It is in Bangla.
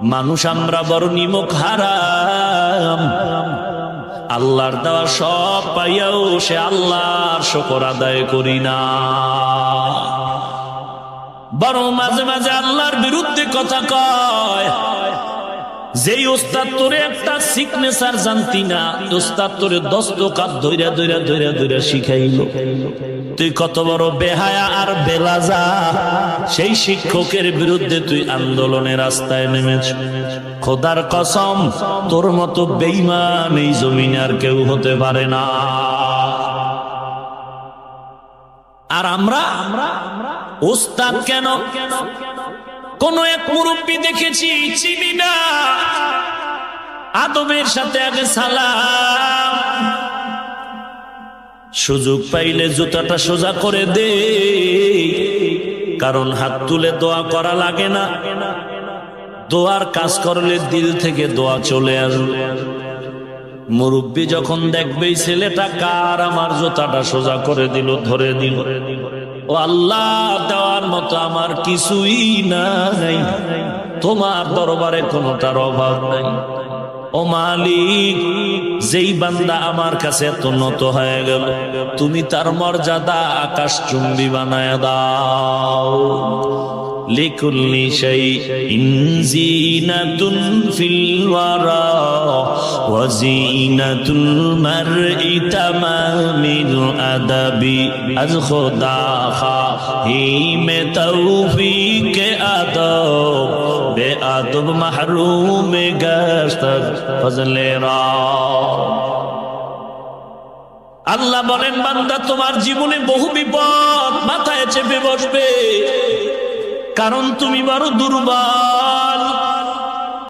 মানুষ আমরা বড় নিমক হারাম, আল্লাহর দেওয়া সব পাইয়াও সে আল্লাহর শুকর আদায় করি না, বরং মাঝে মাঝে আল্লাহর বিরুদ্ধে কথা কয়। যেই ওস্তাদ তোরে একটা সিগনেচার জানতি না, ওস্তাদ তোরে দস্তকাত ধইরা ধইরা ধইরা ধইরা শিখাইলো, তুই কত বড় বেহায়া আর বেলাজা, সেই শিক্ষকের বিরুদ্ধে তুই আন্দোলনের রাস্তায় নেমেছ। খোদার কসম, তোর মতো বেঈমান এই জমিনে আর কেউ হতে পারে না। আর আমরা ওস্তাদ কেন, কোন এক মুরব্বী দেখেছি চিনি না, আদবের সাথে আগে সালাম, সুযোগ পাইলে জুতাটা সোজা করে দে, কারণ হাত তুলে দোয়া করা লাগে না, দোয়ার কাজ করলে দিল থেকে দোয়া চলে আসবে। মুরব্বী যখন দেখবে ছেলেটা কার, আমার জুতাটা সোজা করে দিল, ধরে দিল, ও আল্লাহ, দেওয়ার মতো আমার কিছুই নাই, তোমার দরবারে কোনোটার অভাব নাই। ও মালিক, যেই বান্দা আমার কাছে এত নত হয়ে গেল, তুমি তার মর্যাদা আকাশ চুম্বি বানায় দাও। লিকুল্লি শাইইন জিনাতুন ফিল ওয়ারা ওয়া জিনাতুল মারই তামামিল আদাবি, আজ খোদা খাহিমে তৌফিক আদব, বেআদব মাহরুম গশত ফজলে রা। আল্লাহ বলেন, বান্দা তোমার জীবনে বহু বিপদ মাথায় চেপে বসবে, কারণ তুমি বড় দুর্বল।